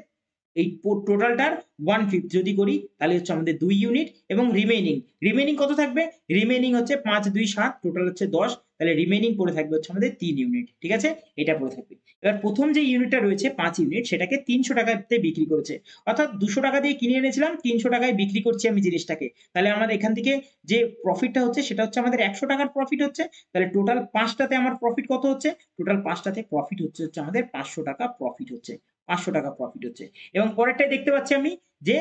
এই টোটালটার 1/5 যদি করি তাহলে হচ্ছে আমাদের 2 ইউনিট এবং রিমেইনিং কত থাকবে? রিমেইনিং হচ্ছে 5 2 7 টোটাল হচ্ছে 10, তাহলে রিমেইনিং পড়ে থাকবে হচ্ছে আমাদের 3 ইউনিট। ঠিক আছে? এটা পড়ে থাকবে। এবার প্রথম যে ইউনিটটা রয়েছে 5 ইউনিট সেটাকে 300 টাকাতে বিক্রি করেছে। অর্থাৎ 200 টাকা দিয়ে কিনে এনেছিলাম, 300 টাকায় বিক্রি করছি আমি জিনিসটাকে। তাহলে আমার এখান থেকে যে প্রফিটটা হচ্ছে সেটা হচ্ছে আমাদের 100 টাকার প্রফিট হচ্ছে। তাহলে টোটাল 5 টাতে আমার প্রফিট কত হচ্ছে? টোটাল 5 টাতে প্রফিট হচ্ছে আমাদের 500 টাকা প্রফিট হচ্ছে। 500 টাকা প্রফিট হচ্ছে। এবং পরেরটায় দেখতে পাচ্ছি আমি যে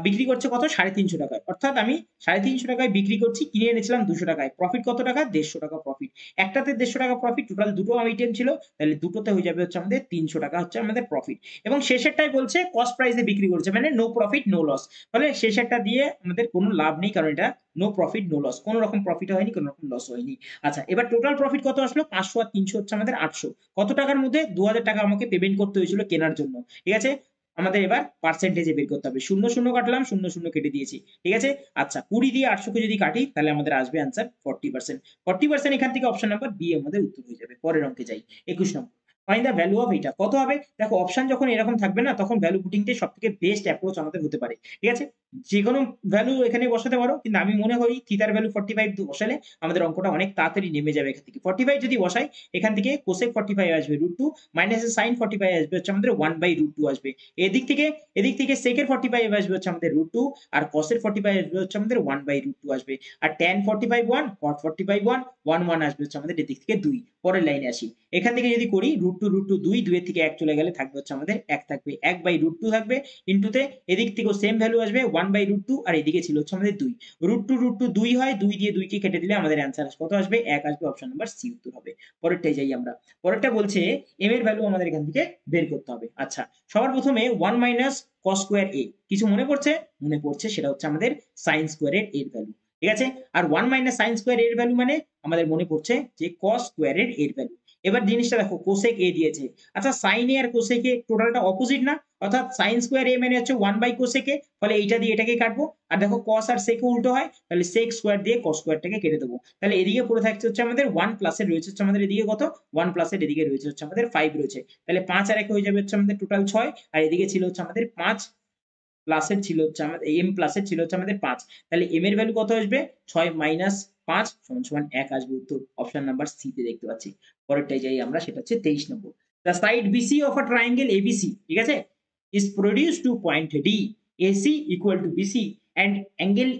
বিক্রি করছে কত? 350 টাকায়। অর্থাৎ আমি 350 টাকায় বিক্রি করছি, কিনে এনেছিলাম 200 টাকায়। প্রফিট কত টাকা? 150 টাকা প্রফিট। একটাতে 150 টাকা প্রফিট, টোটাল দুটো আইটেম ছিল। তাহলে দুটোতে হয়ে যাবে হচ্ছে আমাদের 300 টাকা হচ্ছে আমাদের প্রফিট। এবং শেষেরটাই বলছে কস্ট প্রাইস এ বিক্রি করছে, মানে নো প্রফিট নো লস। ফলে শেষেরটা দিয়ে আমাদের কোনো লাভ নেই, কারণ এটা নো প্রফিট নো লস। কোন রকম প্রফিট হয়নি, কোন রকম লস হয়নি। আচ্ছা, এবার টোটাল প্রফিট কত আসলো? 500 আর 300 হচ্ছে আমাদের 800। কত টাকার মধ্যে? 2000 টাকা আমাকে পেমেন্ট করতে হয়েছিল কেনার জন্য। ঠিক আছে? আমাদের এবার পার্সেন্টেজে বের করতে হবে। 0 0 কাটলাম, 0 0 কেটে দিয়েছি। ঠিক আছে? আচ্ছা, 20 দিয়ে 800 কে যদি কাটি তাহলে আমাদের আসবে অ্যানসার 40%। 40% এখান থেকে অপশন নাম্বার বি আমাদের উত্তর হয়ে যাবে। পরের অঙ্কে যাই। 21 নম্বর। ফাইন্ড দ্য ভ্যালু অফ এটা। কত হবে? দেখো অপশন যখন এরকম থাকবে না, তখন ভ্যালু পুটিংটাই সবথেকে বেস্ট অ্যাপ্রোচ আমাদের হতে পারে। ঠিক আছে? যেকোনো ভ্যালু এখানে বসাতে পারো, কিন্তু আমি মনে করি থিটার ভ্যালু 45 বসালে আমাদের অঙ্কটা অনেক তাড়াতাড়ি নেমে যাবে এখান থেকে। 45 যদি বসাই, এখান থেকে কোসেক 45 আসবে √2, মাইনাস sin 45 আসবে হচ্ছে আমাদের 1/√2 আসবে। এদিক থেকে সেকের 45 আসবে হচ্ছে আমাদের √2, আর cos-এর 45 আসবে হচ্ছে আমাদের 1/√2 আসবে। আর tan 45 1, cot 45 1, 1 1 আসবে হচ্ছে আমাদের এদিক থেকে 2। পরের লাইনে আসি। এখান থেকে যদি করি √2 2, 2 এর থেকে 1 চলে গেলে থাকবে হচ্ছে আমাদের 1 থাকবে। 1/√2 থাকবে ইনটুতে এদিক থেকেও সেম ভ্যালু আসবে 1/√2, আর এদিকে ছিল হচ্ছে আমাদের 2। √2 2 হয়, 2 দিয়ে 2 কে কেটে দিলে আমাদের অ্যানসার কত আসবে? 1 আসবে। অপশন নাম্বার সি উত্তর হবে। পরেরটায় যাই আমরা। পরেরটা বলছে m এর ভ্যালু আমাদের এখান থেকে বের করতে হবে। আচ্ছা, সবার প্রথমে 1 মাইনাস cos স্কয়ার a কিছু মনে পড়ছে? মনে পড়ছে, সেটা হচ্ছে আমাদের sin স্কয়ারের এর ভ্যালু। ঠিক আছে? আর 1 মাইনাস sin স্কয়ার এর ভ্যালু মানে আমাদের মনে পড়ছে যে cos স্কয়ারের এর ভ্যালু। এবার জিনিসটা দেখো, কোসেক a দিয়েছে। আচ্ছা, sin a আর কোসেক a টোটালটা অপোজিট না? অর্থাৎ sin স্কয়ার a মানে হচ্ছে 1/কোসেক a, ফলে এইটা দিয়ে এটাকে কাটবো। আর দেখো cos আর sec উল্টো হয়, তাহলে sec স্কয়ার দিয়ে cos স্কয়ারটাকে কেটে দেবো। তাহলে এদিকে পড়ে থাকছে হচ্ছে আমাদের 1 প্লাস এর রয়েছে হচ্ছে আমাদের এদিকে কত? 1 প্লাস এর এদিকে রয়েছে হচ্ছে আমাদের 5 রয়েছে। তাহলে 5 আর 1 হয়ে যাবে হচ্ছে আমাদের টোটাল 6, আর এদিকে ছিল হচ্ছে আমাদের 5 প্লাসের ছিল হচ্ছে আমাদের m প্লাসের ছিল হচ্ছে আমাদের 5। তাহলে m এর ভ্যালু কত আসবে? 6 মাইনাস 5 সমান 1 আসবে উত্তর। অপশন নাম্বার সি তে দেখতে পাচ্ছি। পরেরটায় যাই আমরা, সেটা হচ্ছে 23 নম্বর। The side BC of a triangle ABC, ঠিক আছে, is produced to point D, AC equal to BC and angle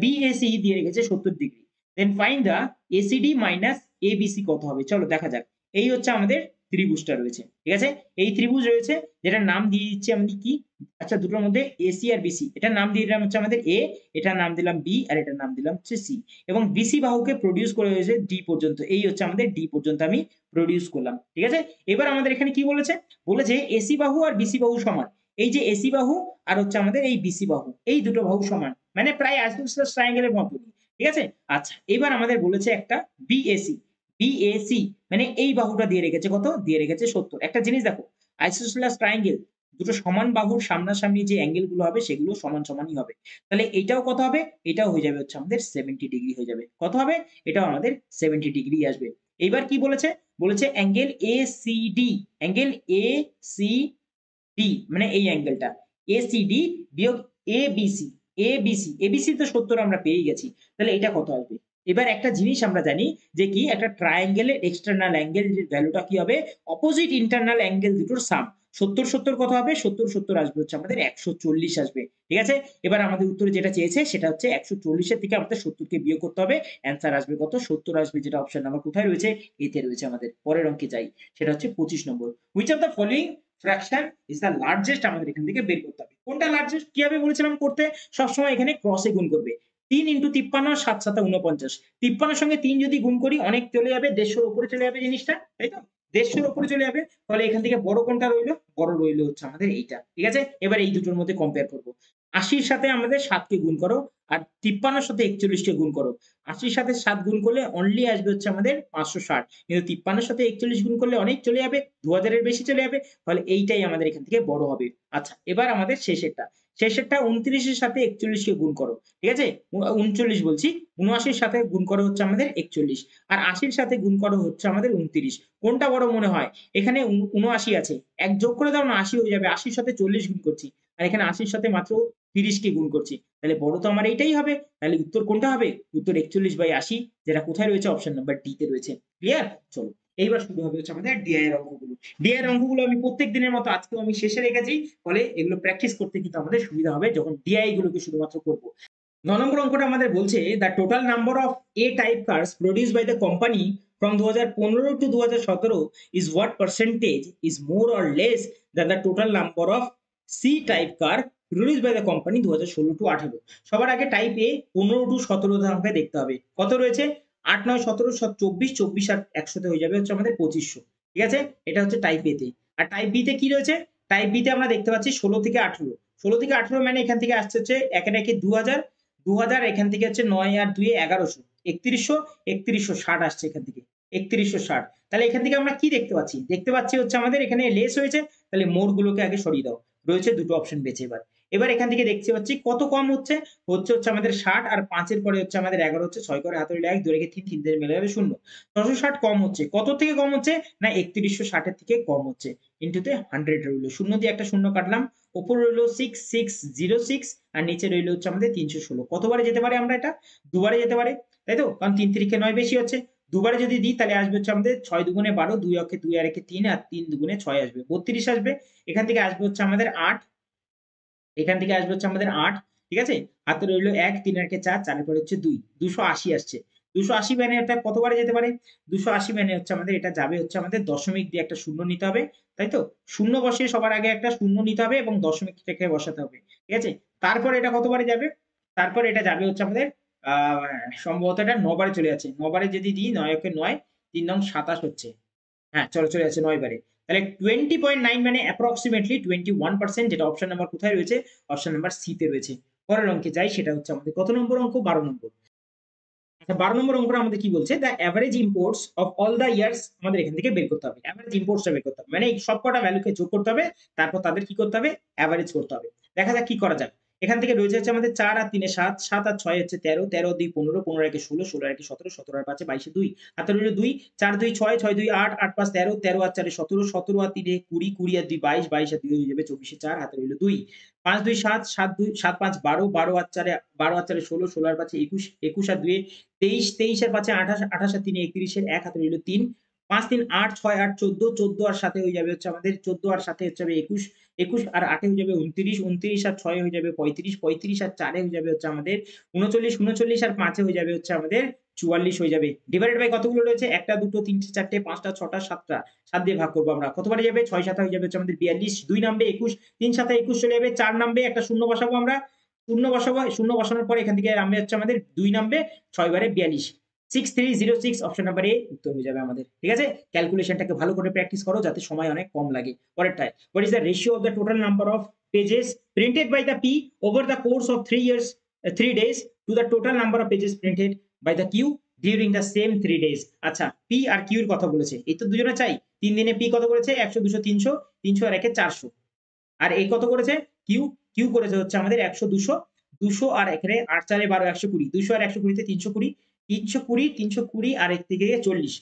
BAC দিয়ে রেখেছে 70 degree. Then find the ACD minus ABC কত হবে? চলো দেখা যাক। এই হচ্ছে আমাদের ত্রিভুজটা রয়েছে। ঠিক আছে? এই ত্রিভুজ রয়েছে, যেটার নাম দিয়ে দিচ্ছি আমি কি? আচ্ছা, দুটোর মধ্যে এসি আর বিসি, এটার নাম দিয়ে দিলাম হচ্ছে আমাদের এ, এটার নাম দিলাম বি, আর এটার নাম দিলাম হচ্ছে সি। এবং বিসি বাহুকে প্রডিউস করে হয়েছে ডি পর্যন্ত। এই হচ্ছে আমাদের ডি পর্যন্ত আমি প্রডিউস করলাম। ঠিক আছে? এবার আমাদের এখানে কি বলেছে? বলেছে এসি বাহু আর বিসি বাহু সমান। এই যে এসি বাহু আর হচ্ছে আমাদের এই বিসি বাহু, এই দুটো বাহু সমান, মানে প্রায় আইসোসেলেস ট্রায়াঙ্গেলের মতই। ঠিক আছে? আচ্ছা, এবার আমাদের বলেছে একটা বিএসি। বিএসি মানে এই বাহুটা দিয়ে রেখেছে কত? দিয়ে রেখেছে 70। একটা জিনিস দেখো, আইসোসেলেস ট্রায়াঙ্গেল দুটো সমান বাহুর সামনাসামনি যে অ্যাঙ্গেল গুলো হবে সেগুলো সমান সমানই হবে। তাহলে এটাও কত হবে? এটাও হয়ে যাবে হচ্ছে আমাদের 70 ডিগ্রি হয়ে যাবে। কত হবে? এটাও আমাদের 70 ডিগ্রি আসবে। এইবার কি বলেছে? বলেছে অ্যাঙ্গেল এসিডি, অ্যাঙ্গেল এসিডি মানে এই অ্যাঙ্গেলটা এসিডি বিয়োগ এবিসি। এবিসি তো 70 আমরা পেয়ে গেছি। তাহলে এটা কত আসবে? এবার একটা জিনিস আমরা জানি যে কি, একটা ট্রায়াঙ্গেলের এক্সটার্নাল অ্যাঙ্গেল এর ভ্যালুটা কি হবে? অপোজিট ইন্টারনাল অ্যাঙ্গেল দুটোর সাম। 70 70 কত হবে? 70 70 আসবে হচ্ছে আমাদের 140 আসবে। ঠিক আছে? এবার আমাদের উত্তরে যেটা চেয়েছে সেটা হচ্ছে 140 এর থেকে আমাদের 70 কে বিয়োগ করতে হবে। অ্যানসার আসবে কত? 70 আসবে, যেটা অপশন নাম্বার কোথায় রয়েছে? এ তে রয়েছে আমাদের। পরের অঙ্কে যাই। সেটা হচ্ছে 25 নম্বর। Which of the following fraction is the largest আমাদের এখান থেকে বের করতে হবে। কোনটা লার্জেস্ট কিভাবে বলেছিলাম করতে? সবসময় এখানে ক্রসে গুণ করবে। 3 ইনটু 53 7 7 49। 53 এর সঙ্গে 3 যদি গুণ করি অনেক চলে যাবে, 150 উপরে চলে যাবে জিনিসটা, তাই তো? 150 উপরে চলে যাবে। ফলে এখান থেকে বড় কোনটা রইলো? বড় রইলো হচ্ছে আমাদের এইটা। ঠিক আছে? এবার এই দুটোর মধ্যে কম্পেয়ার করব। 80 এর সাথে আমাদের 7 কে গুণ করো, আর 53 এর সাথে 41 কে গুণ করো। 80 এর সাথে 7 গুণ করলে অনলি আসবে হচ্ছে আমাদের 560। কিন্তু 53 এর সাথে 41 গুণ করলে অনেক চলে যাবে, 2000 এর বেশি চলে যাবে। ফলে এইটাই আমাদের এখান থেকে বড় হবে। আচ্ছা, এবার আমাদের শেষেরটা। শেষেরটা 29 এর সাথে 41 কে গুণ করো। ঠিক আছে? 39 বলছি। ৭৯ এর সাথে গুণ করো হচ্ছে আমাদের 41 আর ৮০ এর সাথে গুণ করো হচ্ছে আমাদের 29। কোনটা বড় মনে হয়? এখানে ৭৯ আছে। ১ যোগ করে দাও না ৮০ হয়ে যাবে। ৮০ র সাথে ৪০ গুণ করছি। আর এখানে ৮০ র সাথে মাত্র ৩০ কে গুণ করছি। তাহলে বড় তো আমার এইটাই হবে। তাহলে উত্তর কোনটা হবে? উত্তর ৪১/৮০ যেটা কোথায় রয়েছে? অপশন নাম্বার ডি তে রয়েছে। ক্লিয়ার? চলো এইবার শুরু হবে হচ্ছে আমাদের ডিআই এর অঙ্কগুলো। ডিআই এর অঙ্কগুলো আমি প্রত্যেক দিনের মতো আজকেও আমি শেষে রেখেছি। ফলে এগুলো প্র্যাকটিস করতে কিন্তু আমাদের সুবিধা হবে যখন ডিআই গুলোকে শুধুমাত্র করব। ৯ নম্বর অঙ্কটা আমাদের বলছে the total number of A type cars produced by the company from 2015 to 2017 is what percentage is more or less than the total number of C type car produced by the company 2016 to 18। সবার আগে type এ 15 two 17 ধাপে দেখতে হবে। কত রয়েছে? ৮ ৯ 17 24 24 আর 100 তে হয়ে যাবে হচ্ছে আমাদের 2500। ঠিক আছে? এটা হচ্ছে টাইপ এ তে। আর টাইপ বি তে কি রয়েছে? টাইপ বি তে আমরা দেখতে পাচ্ছি 16 থেকে 18। 16 থেকে 18 মানে এখান থেকে আসছে হচ্ছে একে একে 2000 2000 এখান থেকে হচ্ছে 9 আর 2 এ 1100 3100 3160 আসছে এখান থেকে 3160। তাহলে এখান থেকে আমরা কি দেখতে পাচ্ছি? দেখতে পাচ্ছি হচ্ছে আমাদের এখানে লেস হয়েছে। তাহলে মোর গুলোকে আগে সরিয়ে দাও। রয়েছে দুটো অপশন বেঁচে এবার। এবার এখান থেকে দেখতে পাচ্ছি কত কম হচ্ছে? হচ্ছে আমাদের 60 আর 5 এর পরে হচ্ছে আমাদের 11 হচ্ছে 6 করে হাতে হইলে 1 2 রেখে 3 3 দিয়ে মিলে যাবে 0। 660 কম হচ্ছে। কত থেকে কম হচ্ছে? না 3160 এর থেকে কম হচ্ছে। ইনটুতে 100 রইল। 0 দিয়ে একটা শূন্য কাটলাম। উপরে রইল 6606 আর নিচে রইল হচ্ছে আমাদের 316। কতবারে যেতে পারে আমরা এটা? দুবারে যেতে পারে। তাই তো? কারণ ৩ তিরিকে ৯ বেশি হচ্ছে। দুবারে যদি দিই তাহলে আসবে হচ্ছে আমাদের ৬ দুগুণে ১২, ২ অক্ষে ২ আর একে ৩ আর ৩ দুগুণে ৬ আসবে। ৩২ আসবে। এখান থেকে আসবে হচ্ছে আমাদের ৮। এখান থেকে আসবে হচ্ছে আমাদের ৮। ঠিক আছে? হাতে রইল ১, ৩ আর একে ৪, ৪ এর পরে হচ্ছে ২। ২৮০ আসছে। ২৮০ মানে এটা কতবারে যেতে পারে? ২৮০ মানে হচ্ছে আমাদের এটা যাবে হচ্ছে আমাদের দশমিক দিয়ে একটা শূন্য নিতে হবে। তাই তো? শূন্য বসিয়ে সবার আগে একটা শূন্য নিতে হবে এবং দশমিক রেখে বসাতে হবে। ঠিক আছে? তারপরে এটা কতবারে যাবে? তারপরে এটা যাবে হচ্ছে আমাদের আ সম্ভবত এটা ৯ বারে চলে যাচ্ছে। ৯ বারে যদি দিই ৯ একে ৯, ৩ নং ২৭ হচ্ছে। হ্যাঁ, চলে যাচ্ছে ৯ বারে। তাহলে 20.9 মানে অ্যাপ্রক্সিমেটলি 21% যেটা অপশন নাম্বার কোথায় রয়েছে? অপশন নাম্বার সি তে রয়েছে। পরের অঙ্কে যাই সেটা হচ্ছে আমাদের কত নম্বর অঙ্ক? ১২ নম্বর। আচ্ছা ১২ নম্বর অঙ্কটা আমাদের কি বলছে? The average imports of all the years আমাদের এখান থেকে বের করতে হবে। এভারেজ ইম্পোর্টস টা বের করতে হবে। মানে এই সবকটা ভ্যালুকে যোগ করতে হবে। তারপর তাদের কি করতে হবে? এভারেজ করতে হবে। দেখা যাক কি করা যায়। এখান থেকে রয়েছে হচ্ছে আমাদের ৪ আর ৩ এ ৭, ৭ আর ৬ হচ্ছে ১৩, ১৩ আর ২ ১৫, ১৫ আর একে ১৬, ১৬ আর একে ১৭, ১৭ আর ৫ এ ২২ এ ২। হাতে রইল ২, ৪ ২ ৬, ৬ ২ ৮, ৮ ৫ ১৩, ১৩ আর ৪ এ ১৭, ১৭ আর ৩ এ ২০, ২০ আর ২ ২২, ২২ আর ২ হয়ে যাবে ২৪ এ ৪, হাতে রইল ২। ৫ ২ ৭, ৭ ২ ৭ ৫ ১২, ১২ আর ৪ এ ১২ আর ৪ এ ১৬, ১৬ আর ৫ এ ২১, ২১ আর ২ এ ২৩, ২৩ আর ৫ এ ২৮, ২৮ আর ৩ এ ৩১ এর ১ হাতে রইল ৩। ৫ ৩ ৮, ৬ ৮ ১৪, ১৪ আর ৭ এ হয়ে যাবে হচ্ছে আমাদের ১৪ আর ৭ এ হচ্ছে হবে ২১, ২১ আর ৮ এ হয়ে যাবে ২৯, ২৯ আর ৬ এ হয়ে যাবে ৩৫, ৩৫ আর ৪ এ হয়ে যাবে হচ্ছে আমাদের ৩৯, ৩৯ আর ৫ এ হয়ে যাবে হচ্ছে আমাদের ৪৪ হয়ে যাবে। ডিভাইডেড বাই কতগুলো রয়েছে? ১ টা ২ টো ৩ টে ৪ টে ৫ টা ৬ টা ৭ টা। ৭ দিয়ে ভাগ করব আমরা। কতবারে যাবে? ৬ ৭ হয়ে যাবে হচ্ছে আমাদের ৪২, ২ নামবে ২১, ৩ ৭ ২১ চলে যাবে। ৪ নামবে একটা শূন্য বসাবো আমরা। শূন্য বসাবো। শূন্য বসানোর পরে এখান থেকে নামবে হচ্ছে আমাদের ২ নামবে ৬ বারে ৪২। 6306 অপশন নাম্বার এ উত্তর হয়ে যাবে আমাদের। ঠিক আছে? ক্যালকুলেশনটাকে ভালো করে প্র্যাকটিস করো যাতে সময় অনেক কম লাগে। পরেরটায় what is the ratio of the total number of pages printed by the P over the course of 3 years 3 days to the total number of pages printed by the Q during the same 3 days। আচ্ছা P আর Q এর কথা বলেছে। এই তো দুজনে চাই। ৩ দিনে P কত করেছে? ১০০ ২০০ ৩০০ ৩০০ আর একে ৪০০। আর এই কত করেছে? কিউ, কিউ করেছে হচ্ছে আমাদের ১০০ ২০০ ২০০ আর এখানে ৮ ৪ এ ১২ ১২০ ২০০ আর ১২০ তে ৩২০ ৩২০ আর এর থেকে ৪০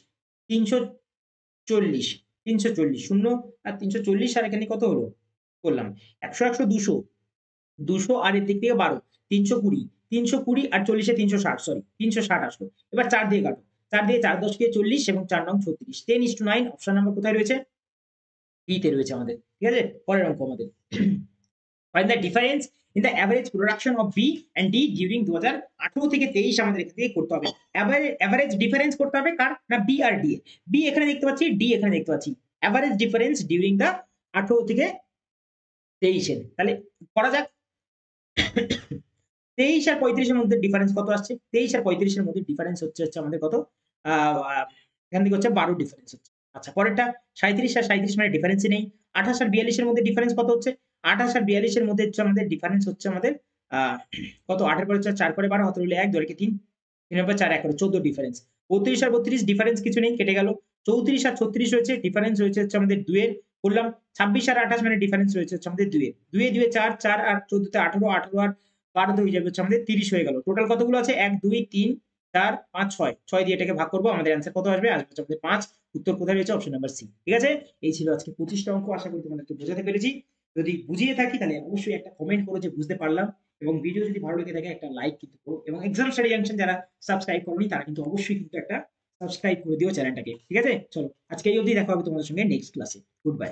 ৩৪০ ৩৪০ শূন্য আর ৩৪০ আর এখানে কত হলো? করলাম ১০০ ১০০ ২০০ ২০০ আর এর দিক থেকে ১২ ৩২০ ৩২০ আর ৪০ এ ৩৬০ সরি ৩৬০ আসলো। এবার ৪ দিয়ে কাটো। ৪ দিয়ে ৪ ১০ কে ৪০ এবং ৪ নং ৩৬ 10:9 অপশন নাম্বার কোথায় রয়েছে? বি তে রয়েছে আমাদের। ঠিক আছে? পরের অঙ্ক আমাদের। Find the difference in the average production of B and D during 2018 থেকে 23 আমাদের এখান থেকে করতে হবে। এভারেজ ডিফারেন্স করতে হবে কার? না বি আর ডি এর। বি এখানে দেখতে পাচ্ছি, ডি এখানে দেখতে পাচ্ছি। এভারেজ ডিফারেন্স ডিউরিং দা 18 থেকে 23 এর। তাহলে করা যাক। 23 আর 35 এর মধ্যে ডিফারেন্স কত আসছে? 23 আর 35 এর মধ্যে ডিফারেন্স হচ্ছে আমাদের কত? আ আ এখান থেকে হচ্ছে ১২ ডিফারেন্স হচ্ছে। আচ্ছা পরেরটা 37 আর 37 মানে ডিফারেন্সই নেই। 28 আর 42 এর মধ্যে ডিফারেন্স কত হচ্ছে? 28 আর 42 এর মধ্যে হচ্ছে আমাদের ডিফারেন্স হচ্ছে আমাদের আ কত? ৮ এর পরে ৪ করে ১২ হাতে রইল ১ ২ রেখে ৩ ৩ এর পর ৪ ১ করে ১৪ ডিফারেন্স। ৩২ আর ৩২ ডিফারেন্স কিছু নেই কেটে গেল। ৩৪ আর ৩৬ রয়েছে ডিফারেন্স রয়েছে হচ্ছে আমাদের ২ এর বললাম 26 আর 28 মানে ডিফারেন্স রয়েছে হচ্ছে আমাদের 2 এর। 2 এ 2 এ 4, 4 আর 14 তে 18, 18 আর 12 তে হয়ে যাবে হচ্ছে আমাদের 30 হয়ে গেল। টোটাল কতগুলো আছে? 1, 2, 3, 4, 5, 6। 6 দিয়ে এটাকে ভাগ করব। আমাদের অ্যান্সার কত আসবে? আসবে হচ্ছে আমাদের 5। উত্তর কোথায় রয়েছে? Option number C. ঠিক আছে? এই ছিল আজকে 25 টা অঙ্ক। আশা করি তোমাদেরকে বোঝাতে পেরেছি। যদি বুঝিয়ে থাকি তাহলে অবশ্যই একটা কমেন্ট করো যে বুঝতে পারলাম, এবং ভিডিও যদি ভালো লেগে থাকে একটা লাইক কিন্তু করো, এবং এক্সাম স্টাডি জাংশন যারা সাবস্ক্রাইব করোনি তারা কিন্তু অবশ্যই কিন্তু একটা সাবস্ক্রাইব করে দিও চ্যানেলটাকে। ঠিক আছে? চলো আজকে এই অবধি, দেখা হবে তোমাদের সঙ্গে নেক্সট ক্লাসে। Good bye.